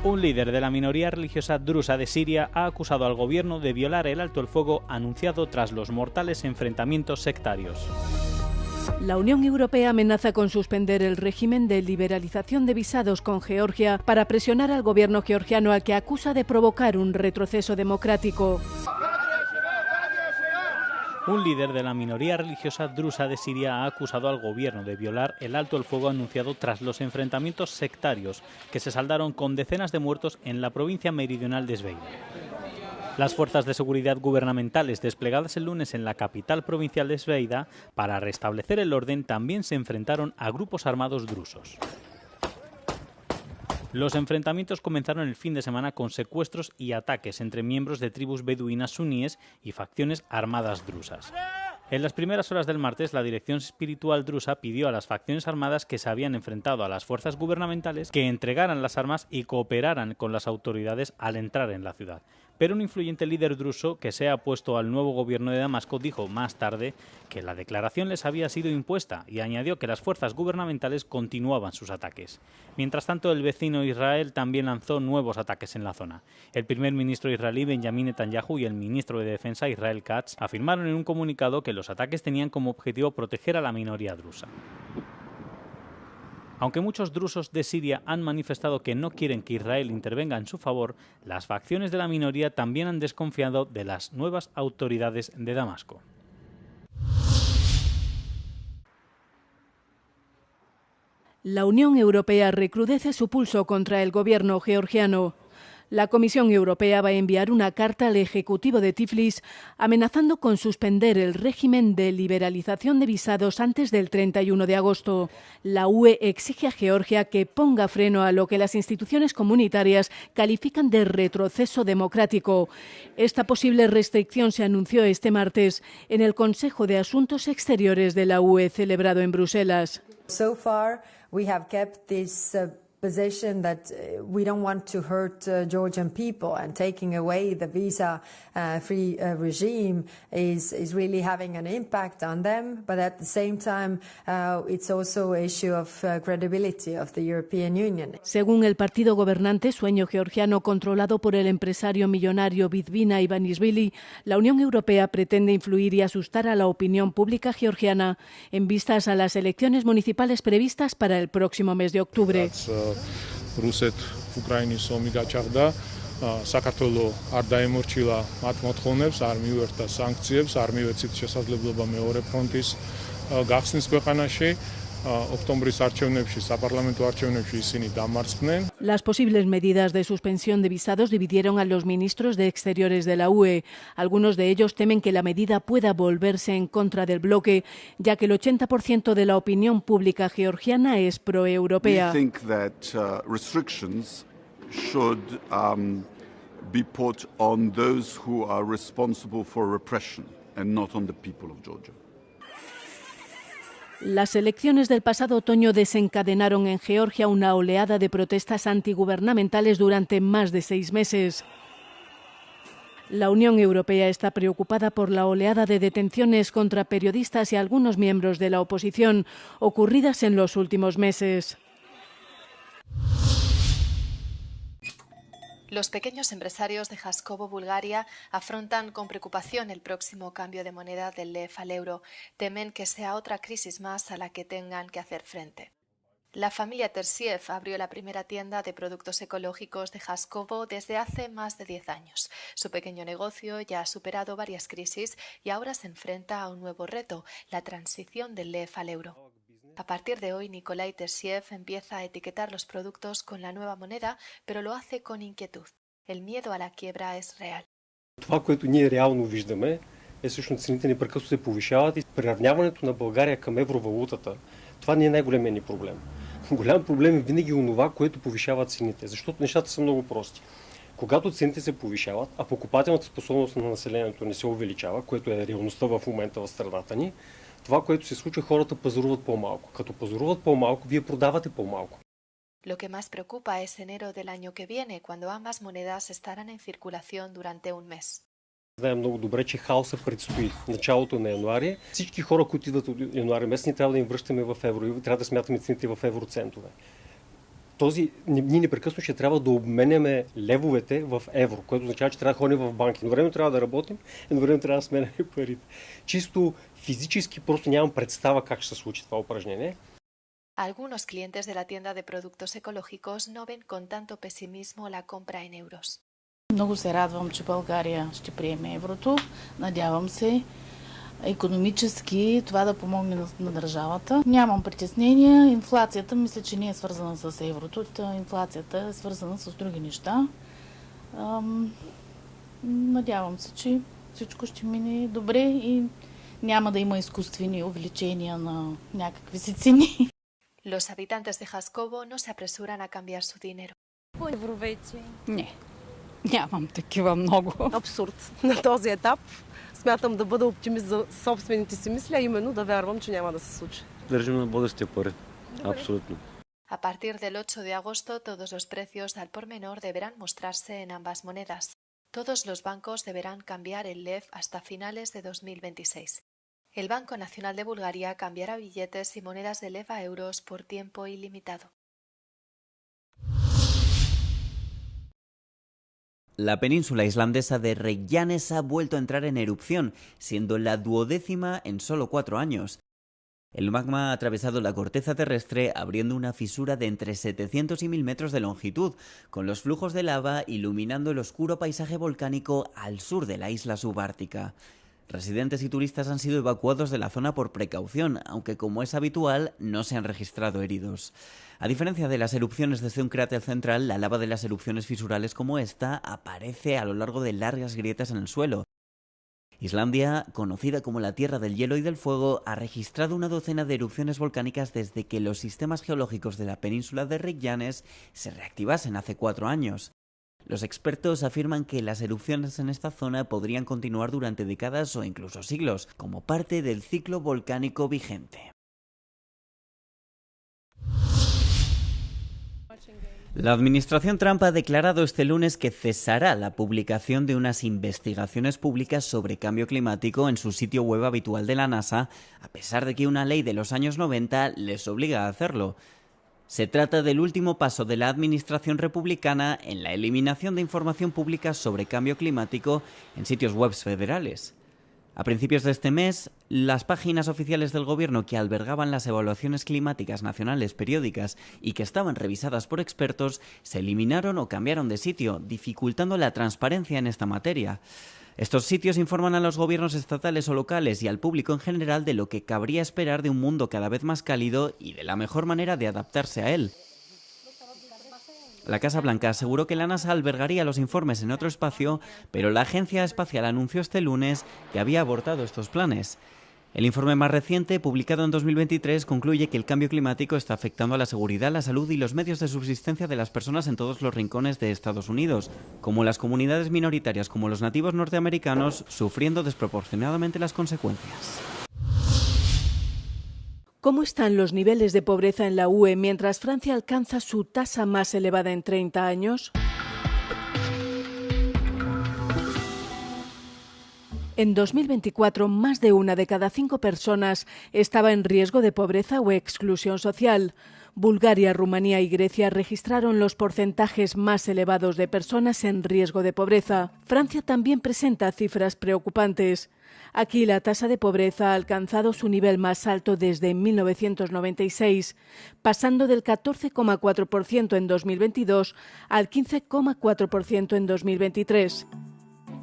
Un líder de la minoría religiosa drusa de Siria ha acusado al gobierno de violar el alto el fuego anunciado tras los mortales enfrentamientos sectarios. La Unión Europea amenaza con suspender el régimen de liberalización de visados con Georgia para presionar al gobierno georgiano, al que acusa de provocar un retroceso democrático. Un líder de la minoría religiosa drusa de Siria ha acusado al gobierno de violar el alto el fuego anunciado tras los enfrentamientos sectarios que se saldaron con decenas de muertos en la provincia meridional de Sveida. Las fuerzas de seguridad gubernamentales desplegadas el lunes en la capital provincial de Sveida para restablecer el orden también se enfrentaron a grupos armados drusos. Los enfrentamientos comenzaron el fin de semana con secuestros y ataques entre miembros de tribus beduinas suníes y facciones armadas drusas. En las primeras horas del martes, la dirección espiritual drusa pidió a las facciones armadas que se habían enfrentado a las fuerzas gubernamentales que entregaran las armas y cooperaran con las autoridades al entrar en la ciudad. Pero un influyente líder druso que se ha opuesto al nuevo gobierno de Damasco dijo más tarde que la declaración les había sido impuesta y añadió que las fuerzas gubernamentales continuaban sus ataques. Mientras tanto, el vecino Israel también lanzó nuevos ataques en la zona. El primer ministro israelí Benjamin Netanyahu y el ministro de Defensa Israel Katz afirmaron en un comunicado que los ataques tenían como objetivo proteger a la minoría drusa. Aunque muchos drusos de Siria han manifestado que no quieren que Israel intervenga en su favor, las facciones de la minoría también han desconfiado de las nuevas autoridades de Damasco. La Unión Europea recrudece su pulso contra el gobierno georgiano. La Comisión Europea va a enviar una carta al Ejecutivo de Tiflis amenazando con suspender el régimen de liberalización de visados antes del 31 de agosto. La UE exige a Georgia que ponga freno a lo que las instituciones comunitarias califican de retroceso democrático. Esta posible restricción se anunció este martes en el Consejo de Asuntos Exteriores de la UE celebrado en Bruselas. So far, we have kept this position that we don't want to hurt Georgian people, and taking away the visa-free regime is really having an impact on them. But at the same time, it's also an issue of credibility of the European Union. Según el partido gobernante Sueño Georgiano, controlado por el empresario millonario Bidzina Ivanishvili, la Unión Europea pretende influir y asustar a la opinión pública georgiana en vistas a las elecciones municipales previstas para el próximo mes de octubre. რუსეთ-უკრაინის ომი გაჩაღდა, საქართველო არ დაემორჩილა მათ მოთხოვნებს, არ მიუერთა სანქციებს, არ მივეცით შესაძლებლობა მეორე ფრონტის გახსნის ქვეყანაში. ოქტომბრის არჩევნებში, საპარლამენტო არჩევნებში ისინი დამარცხდნენ. Las posibles medidas de suspensión de visados dividieron a los ministros de Exteriores de la UE. Algunos de ellos temen que la medida pueda volverse en contra del bloque, ya que el 80% de la opinión pública georgiana es proeuropea. We think that restrictions should be put on those who are responsible for repression and not on the people of Georgia. Las elecciones del pasado otoño desencadenaron en Georgia una oleada de protestas antigubernamentales durante más de 6 meses. La Unión Europea está preocupada por la oleada de detenciones contra periodistas y algunos miembros de la oposición ocurridas en los últimos meses. Los pequeños empresarios de Haskovo, Bulgaria, afrontan con preocupación el próximo cambio de moneda del lev al euro. Temen que sea otra crisis más a la que tengan que hacer frente. La familia Tersiev abrió la primera tienda de productos ecológicos de Haskovo desde hace más de 10 años. Su pequeño negocio ya ha superado varias crisis y ahora se enfrenta a un nuevo reto, la transición del lev al euro. A partir de hoy, Nikolai Tersiev empieza a etiquetar los productos con la nueva moneda, pero lo hace con inquietud. El miedo a la quiebra es real. Това, което ние реално виждаме, е всъщност цените непрекъснато се повишават и приравняването на България към евровалутата. Това не е най-големият ни проблем. Голям проблем е винаги онова, което повишава цените, защото нещата са много прости. Когато цените се повишават, а покупателната способност на населението не се увеличава, което е реалността в момента в страната ни, това, което се случва, хората пазаруват по-малко. Като пазаруват по-малко, вие продавате по-малко. Lo que más preocupa es enero del año que viene, cuando ambas monedas estarán en circulación durante un mes. Знаем много добре, че хаоса предстои началото на януари. Всички хора, които идват от януари месец, ние трябва да им връщаме в евро и трябва да смятаме цените в евроцентове. Ние непрекъснато ще трябва да обменяме левовете в евро, което означава, че трябва да ходим в банки. Едновременно трябва да работим, едновременно трябва да сменяме парите. Чисто физически просто нямам представа как ще се случи това упражнение. Algunos clientes de la tienda de productos ecológicos no ven con tanto pesimismo la compra en euros. Много се радвам, че България ще приеме еврото. Надявам се икономически това да помогне на държавата. Нямам притеснения. Инфлацията мисля, че не е свързана с еврото. Инфлацията е свързана с други неща. Надявам се, че всичко ще мине добре и няма да има изкуствени увеличения на някакви си цени. Los habitantes de Haskovo no se apresuran a cambiar su dinero. Не, нямам такива много. Абсурд. На този етап смятам да бъда оптимист за собствените си мисли, а именно да вярвам, че няма да се случи. Държим на бъдещите пари. Абсолютно. A partir del 8 de agosto, todos los precios al por menor deberán mostrarse en ambas monedas. Todos los bancos deberán cambiar el LEV hasta finales de 2026. El Banco Nacional de Bulgaria cambiará billetes y monedas de LEV a euros por tiempo ilimitado. La península islandesa de Reykjanes ha vuelto a entrar en erupción, siendo la 12ª en solo 4 años. El magma ha atravesado la corteza terrestre abriendo una fisura de entre 700 y 1000 metros de longitud, con los flujos de lava iluminando el oscuro paisaje volcánico al sur de la isla subártica. Residentes y turistas han sido evacuados de la zona por precaución, aunque como es habitual no se han registrado heridos. A diferencia de las erupciones desde un cráter central, la lava de las erupciones fisurales como esta aparece a lo largo de largas grietas en el suelo. Islandia, conocida como la Tierra del Hielo y del Fuego, ha registrado una docena de erupciones volcánicas desde que los sistemas geológicos de la península de Reykjanes se reactivasen hace 4 años. Los expertos afirman que las erupciones en esta zona podrían continuar durante décadas o incluso siglos, como parte del ciclo volcánico vigente. La administración Trump ha declarado este lunes que cesará la publicación de unas investigaciones públicas sobre cambio climático en su sitio web habitual de la NASA, a pesar de que una ley de los años 90 les obliga a hacerlo. Se trata del último paso de la administración republicana en la eliminación de información pública sobre cambio climático en sitios web federales. A principios de este mes, las páginas oficiales del gobierno que albergaban las evaluaciones climáticas nacionales periódicas y que estaban revisadas por expertos se eliminaron o cambiaron de sitio, dificultando la transparencia en esta materia. Estos sitios informan a los gobiernos estatales o locales y al público en general de lo que cabría esperar de un mundo cada vez más cálido y de la mejor manera de adaptarse a él. La Casa Blanca aseguró que la NASA albergaría los informes en otro espacio, pero la Agencia Espacial anunció este lunes que había abortado estos planes. El informe más reciente, publicado en 2023, concluye que el cambio climático está afectando a la seguridad, la salud y los medios de subsistencia de las personas en todos los rincones de Estados Unidos, como las comunidades minoritarias como los nativos norteamericanos, sufriendo desproporcionadamente las consecuencias. ¿Cómo están los niveles de pobreza en la UE mientras Francia alcanza su tasa más elevada en 30 años? En 2024, más de 1 de cada 5 personas estaba en riesgo de pobreza o exclusión social. Bulgaria, Rumanía y Grecia registraron los porcentajes más elevados de personas en riesgo de pobreza. Francia también presenta cifras preocupantes. Aquí la tasa de pobreza ha alcanzado su nivel más alto desde 1996, pasando del 14,4% en 2022 al 15,4% en 2023.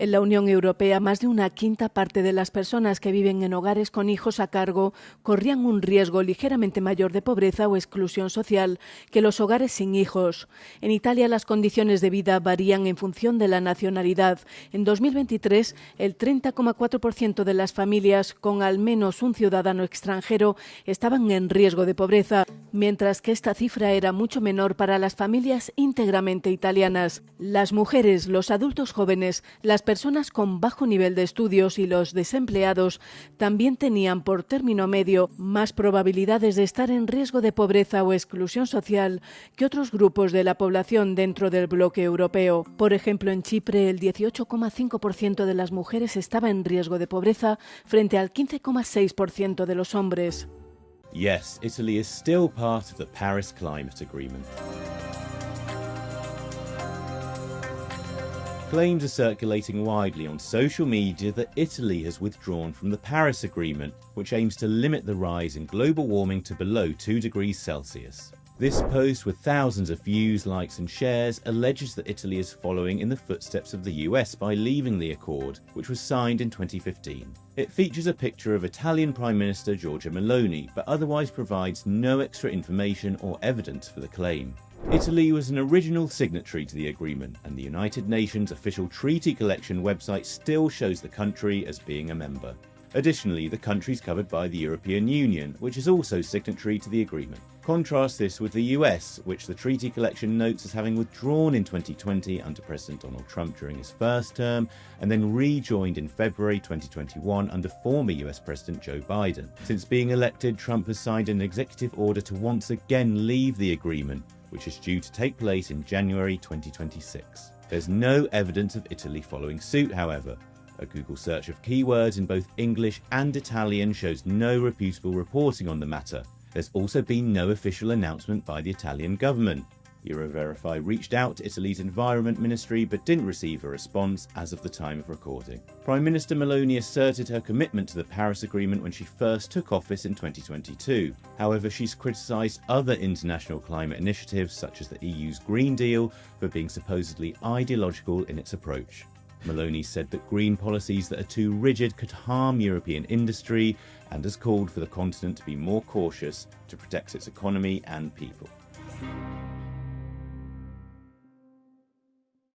En la Unión Europea, más de 1/5 parte de las personas que viven en hogares con hijos a cargo corrían un riesgo ligeramente mayor de pobreza o exclusión social que los hogares sin hijos. En Italia, las condiciones de vida varían en función de la nacionalidad. En 2023, el 30,4% de las familias con al menos un ciudadano extranjero estaban en riesgo de pobreza, mientras que esta cifra era mucho menor para las familias íntegramente italianas. Las mujeres, los adultos jóvenes, las personas con bajo nivel de estudios y los desempleados también tenían por término medio más probabilidades de estar en riesgo de pobreza o exclusión social que otros grupos de la población dentro del bloque europeo. Por ejemplo, en Chipre el 18,5% de las mujeres estaba en riesgo de pobreza frente al 15,6% de los hombres. Yes, Italy is still part of the Paris Climate Agreement. Claims are circulating widely on social media that Italy has withdrawn from the Paris Agreement, which aims to limit the rise in global warming to below 2 degrees Celsius. This post, with thousands of views, likes and shares, alleges that Italy is following in the footsteps of the US by leaving the accord, which was signed in 2015. It features a picture of Italian Prime Minister Giorgia Meloni, but otherwise provides no extra information or evidence for the claim. Italy was an original signatory to the agreement, and the United Nations official treaty collection website still shows the country as being a member. Additionally, the country is covered by the European Union, which is also signatory to the agreement. Contrast this with the US, which the treaty collection notes as having withdrawn in 2020 under President Donald Trump during his first term, and then rejoined in February 2021 under former US President Joe Biden. Since being elected, Trump has signed an executive order to once again leave the agreement, which is due to take place in January 2026. There's no evidence of Italy following suit, however. A Google search of keywords in both English and Italian shows no reputable reporting on the matter. There's also been no official announcement by the Italian government. Euroverify reached out to Italy's Environment Ministry but didn't receive a response as of the time of recording. Prime Minister Meloni asserted her commitment to the Paris Agreement when she first took office in 2022. However, she's criticised other international climate initiatives such as the EU's Green Deal for being supposedly ideological in its approach. Meloni said that green policies that are too rigid could harm European industry and has called for the continent to be more cautious to protect its economy and people.